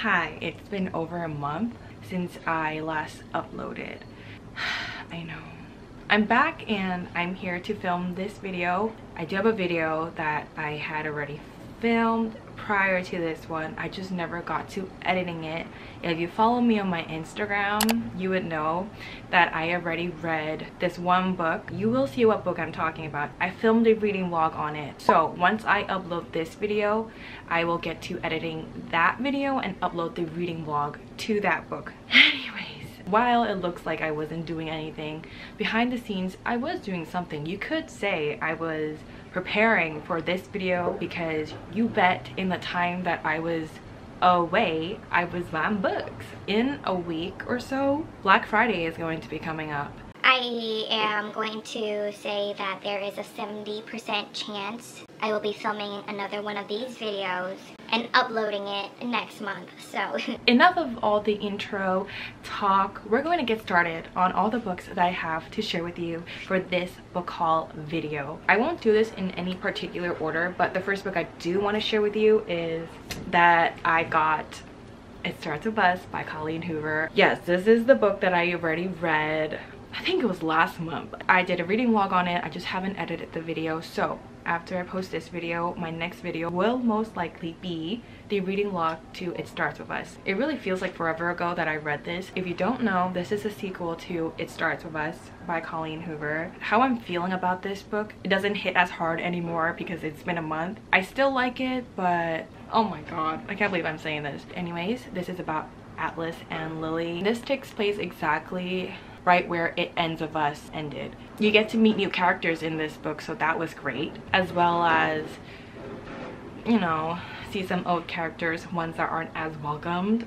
Hi, it's been over a month since I last uploaded. I know. I'm back and I'm here to film this video. I do have a video that I had already filmed prior to this one. I just never got to editing it. If you follow me on my Instagram, you would know that I already read this one book. You will see what book I'm talking about. I filmed a reading vlog on it. So once I upload this video, I will get to editing that video and upload the reading vlog to that book. Anyways, while it looks like I wasn't doing anything, behind the scenes I was doing something. You could say I was preparing for this video because you bet in the time that I was away, I was buying books. In a week or so, Black Friday is going to be coming up. I am going to say that there is a 70% chance I will be filming another one of these videos and uploading it next month, so. Enough of all the intro talk. We're going to get started on all the books that I have to share with you for this book haul video. I won't do this in any particular order, but the first book I do want to share with you is that I got. It Starts With Us by Colleen Hoover. Yes, this is the book that I already read. I think it was last month. I did a reading vlog on it. I just haven't edited the video. So after I post this video, my next video will most likely be the reading vlog to It Starts With Us. It really feels like forever ago that I read this. If you don't know, this is a sequel to It Starts With Us by Colleen Hoover. How I'm feeling about this book, it doesn't hit as hard anymore because it's been a month. I still like it, but oh my god, I can't believe I'm saying this. Anyways, this is about Atlas and Lily. This takes place exactly right where It Ends With Us ended. You get to meet new characters in this book, so that was great, as well as, you know, see some old characters, ones that aren't as welcomed.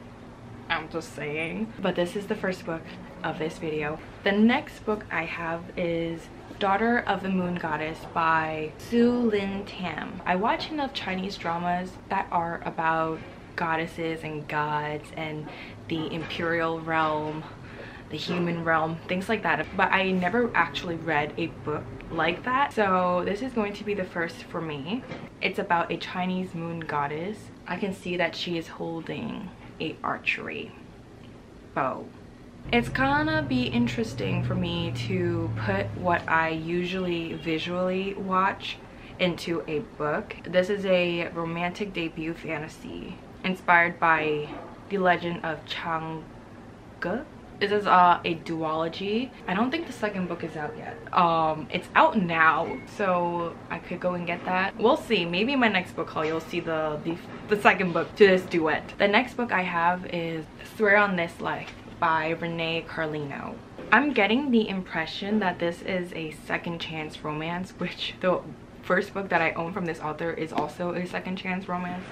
I'm just saying. But this is the first book of this video. The next book I have is Daughter of the Moon Goddess by Su Lin Tam. I watch enough Chinese dramas that are about goddesses and gods and the imperial realm, the human realm, things like that, but I never actually read a book like that, so this is going to be the first for me. It's about a Chinese moon goddess. I can see that she is holding a archery bow. It's gonna be interesting for me to put what I usually visually watch into a book. This is a romantic debut fantasy inspired by the legend of Chang'e. This is a duology. I don't think the second book is out yet. It's out now, so I could go and get that. We'll see. Maybe in my next book haul you'll see the second book to this duet. The next book I have is Swear on This Life by Renee Carlino. I'm getting the impression that this is a second chance romance, which the first book that I own from this author is also a second chance romance.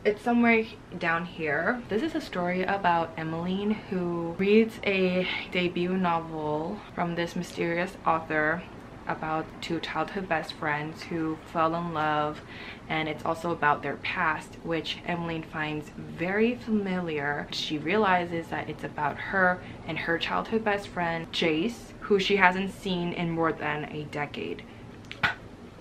It's somewhere down here. This is a story about Emmeline, who reads a debut novel from this mysterious author about two childhood best friends who fell in love, and it's also about their past, which Emmeline finds very familiar. She realizes that it's about her and her childhood best friend Jace, who she hasn't seen in more than a decade.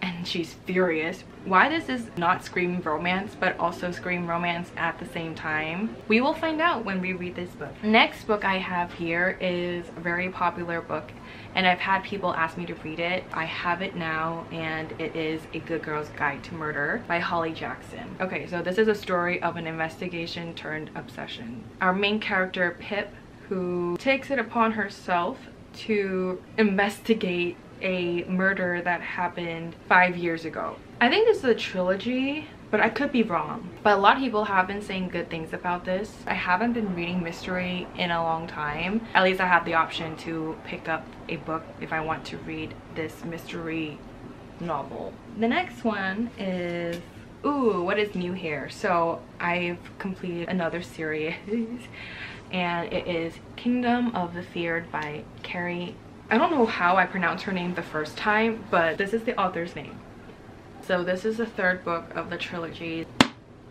And she's furious. Why this is not scream romance but also scream romance at the same time, we will find out when we read this book. Next book I have here is a very popular book, and I've had people ask me to read it. I have it now, and it is A Good Girl's Guide to Murder by Holly Jackson. Okay, so this is a story of an investigation turned obsession. Our main character, Pip, who takes it upon herself to investigate a murder that happened 5 years ago. I think this is a trilogy, but I could be wrong. But a lot of people have been saying good things about this. I haven't been reading mystery in a long time. At least I have the option to pick up a book if I want to read this mystery novel. The next one is, ooh, what is new here? So I've completed another series and it is Kingdom of the Feared by Carrie. I don't know how I pronounced her name the first time, but this is the author's name. So this is the third book of the trilogy.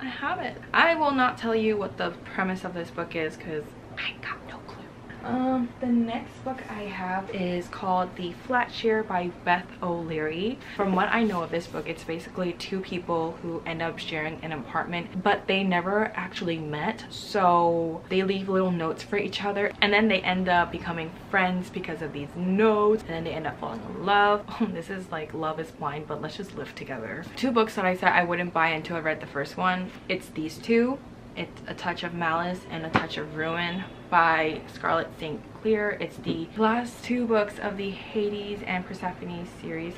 I have it. I will not tell you what the premise of this book is because I got no clue. The next book I have is called The Flat Shear by Beth O'Leary. From what I know of this book, it's basically two people who end up sharing an apartment, but they never actually met, so they leave little notes for each other, and then they end up becoming friends because of these notes, and then they end up falling in love. This is like Love is Blind, but let's just live together. Two books that I said I wouldn't buy until I read the first one. It's these two. It's A Touch of Malice and A Touch of Ruin by Scarlett St. Clair. It's the last two books of the Hades and Persephone series.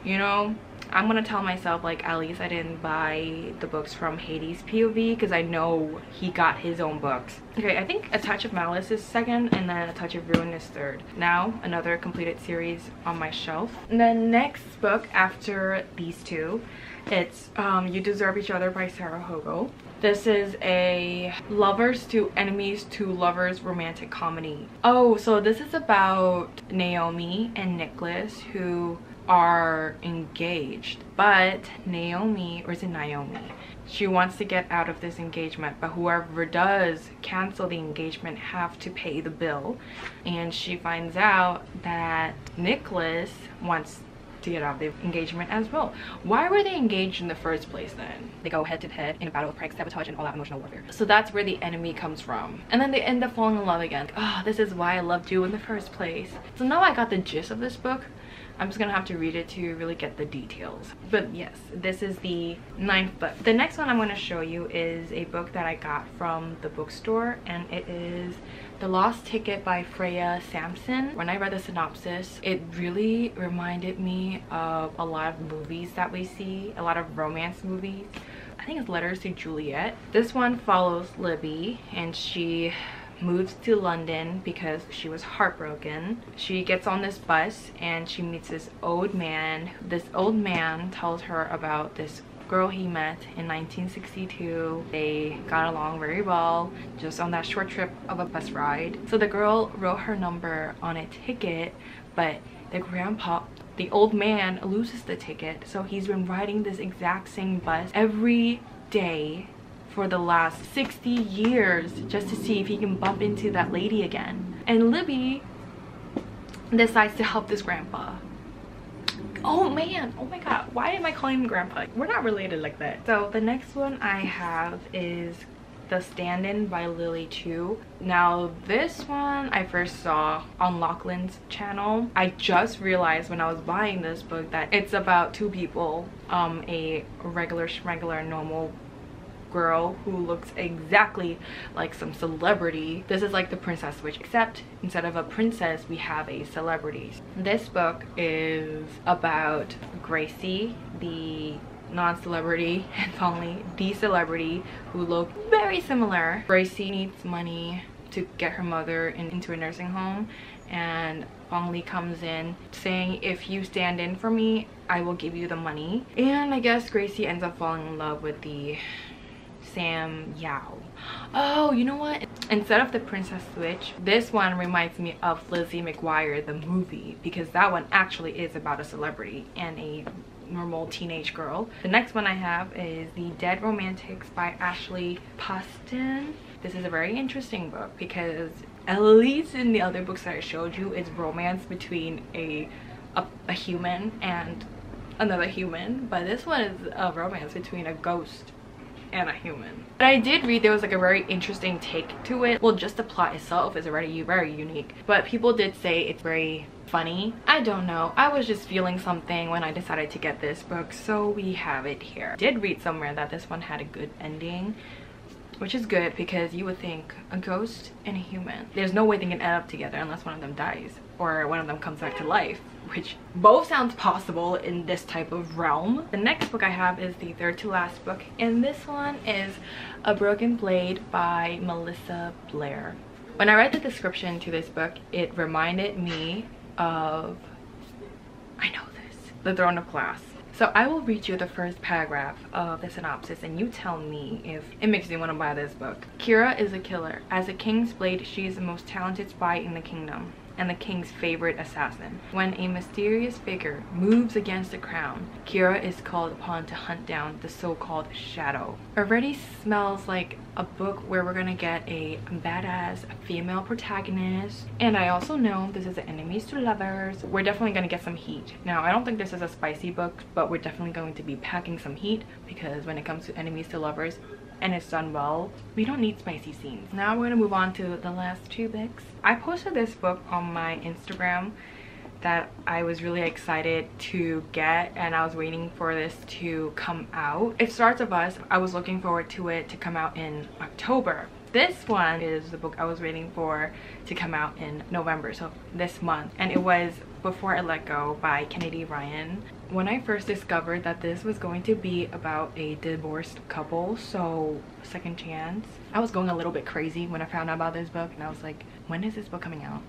You know, I'm gonna tell myself, like, at least I didn't buy the books from Hades' POV, because I know he got his own books. Okay, I think A Touch of Malice is second, and then A Touch of Ruin is third. Now, another completed series on my shelf. The next book after these two, it's You Deserve Each Other by Sarah Hogo. This is a lovers to enemies to lovers romantic comedy. Oh, so this is about Naomi and Nicholas, who are engaged, but Naomi, or is it Naomi? She wants to get out of this engagement, but whoever does cancel the engagement have to pay the bill. And she finds out that Nicholas wants to get out of the engagement as well. Why were they engaged in the first place then? They go head to head in a battle of pranks, sabotage, and all-out emotional warfare. So that's where the enemy comes from. And then they end up falling in love again. Oh, this is why I loved you in the first place. So now I got the gist of this book. I'm just gonna have to read it to really get the details. But yes, this is the 9th book. The next one I'm going to show you is a book that I got from the bookstore, and it is The Lost Ticket by Freya Sampson. When I read the synopsis, it really reminded me of a lot of movies that we see, a lot of romance movies. I think it's Letters to Juliet. This one follows Libby, and she moves to London because she was heartbroken. She gets on this bus and she meets this old man. This old man tells her about this girl he met in 1962. They got along very well just on that short trip of a bus ride. So the girl wrote her number on a ticket, but the old man loses the ticket, so he's been riding this exact same bus every day for the last 60 years just to see if he can bump into that lady again. And Libby decides to help this grandpa. Oh man, oh my god, why am I calling him grandpa? We're not related like that. So the next one I have is The Standin by Lily Chu. Now this one I first saw on Lachlan's channel. I just realized when I was buying this book that it's about two people, a regular schmegular normal girl who looks exactly like some celebrity. This is like The Princess Switch, except instead of a princess we have a celebrity. This book is about Gracie, the non-celebrity, and finally the celebrity, who look very similar. Gracie needs money to get her mother into a nursing home, and Fong Lee comes in saying, if you stand in for me, I will give you the money. And I guess Gracie ends up falling in love with the Sam Yao. Oh, you know what? Instead of The Princess Switch, this one reminds me of Lizzie McGuire, the movie, because that one actually is about a celebrity and a normal teenage girl. The next one I have is The Dead Romantics by Ashley Poston. This is a very interesting book because, at least in the other books that I showed you, it's romance between a human and another human, but this one is a romance between a ghost and a human. But I did read there was like a very interesting take to it. Well, just the plot itself is already very unique, but people did say it's very funny. I don't know, I was just feeling something when I decided to get this book, so we have it here. I did read somewhere that this one had a good ending, which is good because you would think a ghost and a human, there's no way they can end up together unless one of them dies or one of them comes back to life, which both sounds possible in this type of realm. The next book I have is the third to last book, and this one is A Broken Blade by Melissa Blair. When I read the description to this book, it reminded me of, I know this, The Throne of Glass. So I will read you the first paragraph of the synopsis and you tell me if it makes me want to buy this book. Kira is a killer. As a king's blade, she is the most talented spy in the kingdom. and the king's favorite assassin. When a mysterious figure moves against the crown, Kira is called upon to hunt down the so-called shadow. Already smells like a book where we're gonna get a badass female protagonist. And I also know this is enemies to lovers. We're definitely gonna get some heat. Now, I don't think this is a spicy book, but we're definitely going to be packing some heat, because when it comes to enemies to lovers and it's done well, we don't need spicy scenes. Now we're gonna move on to the last two books. I posted this book on my Instagram that I was really excited to get, and I was waiting for this to come out. It Starts With Us. I was looking forward to it to come out in October. This one is the book I was waiting for to come out in November, so this month, and it was Before I Let Go by Kennedy Ryan. When I first discovered that this was going to be about a divorced couple, so second chance, I was going a little bit crazy when I found out about this book, and I was like, when is this book coming out?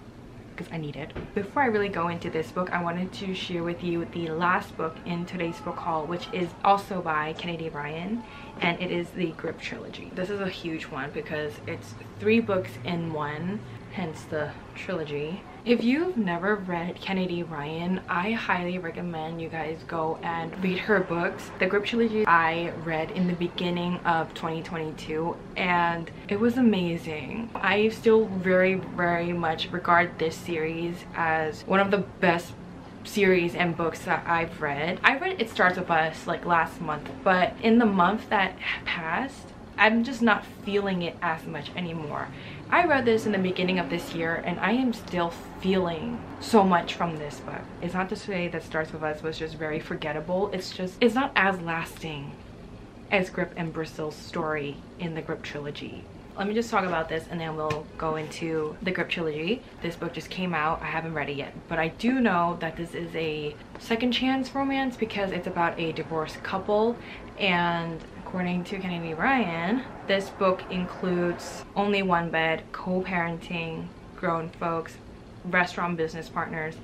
Because I need it. Before I really go into this book, I wanted to share with you the last book in today's book haul, which is also by Kennedy Ryan, and it is the Grip trilogy. This is a huge one because it's 3 books in one, hence the trilogy. If you've never read Kennedy Ryan, I highly recommend you guys go and read her books. The Grip trilogy I read in the beginning of 2022, and it was amazing. I still very much regard this series as one of the best series and books that I've read. I read It Starts With Us like last month, but in the month that passed, I'm just not feeling it as much anymore. I read this in the beginning of this year, and I am still feeling so much from this book. It's not to say that Starts With Us was just very forgettable. It's not as lasting as Grip and Bristol's story in the Grip trilogy. Let me just talk about this and then we'll go into the Grip trilogy. This book just came out. I haven't read it yet, but I do know that this is a second chance romance because it's about a divorced couple, and according to Kennedy Ryan, this book includes only one bed, co-parenting, grown folks, restaurant business partners.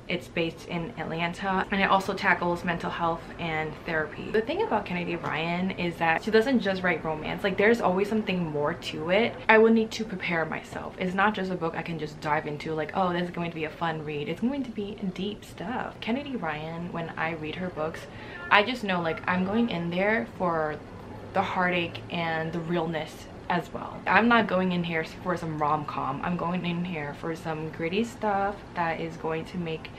It's based in Atlanta, and it also tackles mental health and therapy. The thing about Kennedy Ryan is that she doesn't just write romance. Like, there's always something more to it. I will need to prepare myself. It's not just a book I can just dive into like, oh, this is going to be a fun read. It's going to be deep stuff. Kennedy Ryan, when I read her books, I just know like I'm going in there for the heartache and the realness as well. I'm not going in here for some rom-com. I'm going in here for some gritty stuff that is going to make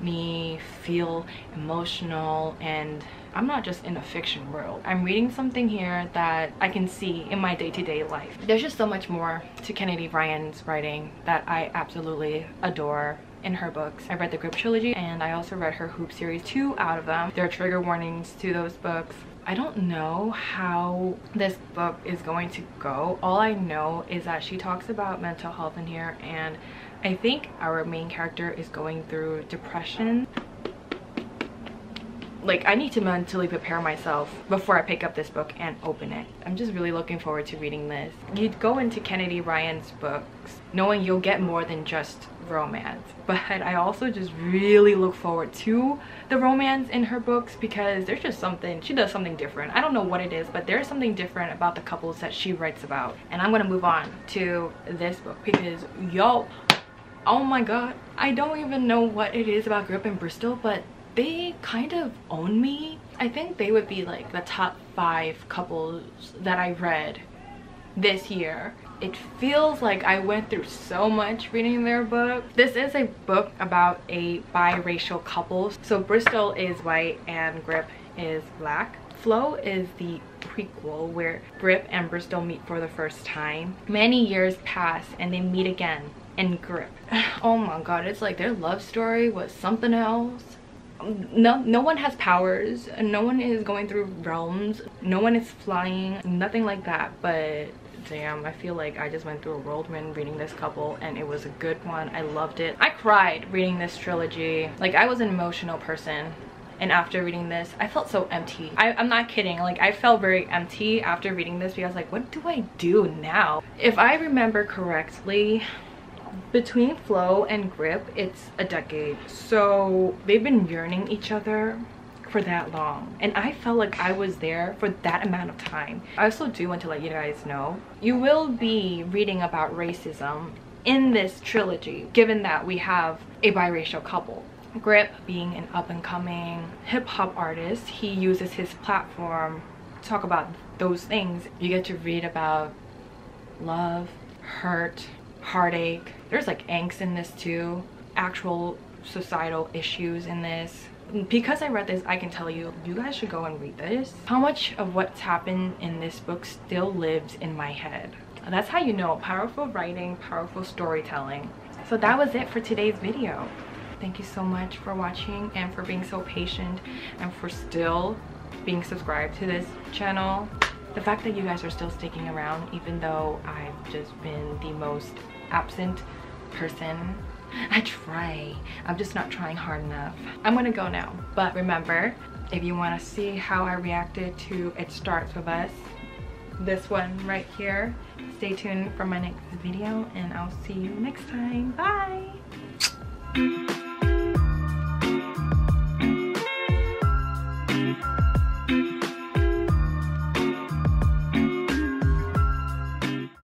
me feel emotional, and I'm not just in a fiction world. I'm reading something here that I can see in my day-to-day life. There's just so much more to Kennedy Ryan's writing that I absolutely adore in her books. I read the Grip trilogy, and I also read her Hoop series, 2 out of them. There are trigger warnings to those books. I don't know how this book is going to go. All I know is that she talks about mental health in here, and I think our main character is going through depression. Like, I need to mentally prepare myself before I pick up this book and open it. I'm just really looking forward to reading this. You'd go into Kennedy Ryan's books knowing you'll get more than just romance, but I also just really look forward to the romance in her books because there's just something, she does something different. I don't know what it is, but there's something different about the couples that she writes about. And I'm gonna move on to this book because yo, oh my god, I don't even know what it is about Grip and Bristol, but they kind of own me. I think they would be like the top 5 couples that I read this year. It feels like I went through so much reading their book. This is a book about a biracial couple. So Bristol is white and Grip is black. Flo is the prequel where Grip and Bristol meet for the first time. Many years pass and they meet again in Grip. Oh my god, it's like their love story was something else. No one has powers, no one is going through realms, no one is flying, nothing like that, but damn, I feel like I just went through a whirlwind reading this couple, and it was a good one. I loved it. I cried reading this trilogy. Like, I was an emotional person, and after reading this I felt so empty. I'm not kidding, like I felt very empty after reading this because like, what do I do now? If I remember correctly, between Flo and Grip, it's a decade. So they've been yearning each other for that long, and I felt like I was there for that amount of time. I also do want to let you guys know, you will be reading about racism in this trilogy, given that we have a biracial couple. Grip being an up-and-coming hip-hop artist, he uses his platform to talk about those things. You get to read about love, hurt, heartache. There's like angst in this too, actual societal issues in this. Because I read this, I can tell you, you guys should go and read this. How much of what's happened in this book still lives in my head. That's how you know powerful writing, powerful storytelling. So that was it for today's video. Thank you so much for watching and for being so patient and for still being subscribed to this channel. The fact that you guys are still sticking around even though I've just been the most absent person. I try. I'm just not trying hard enough. I'm gonna go now. But remember, if you want to see how I reacted to It Starts With Us, this one right here, stay tuned for my next video and I'll see you next time. Bye!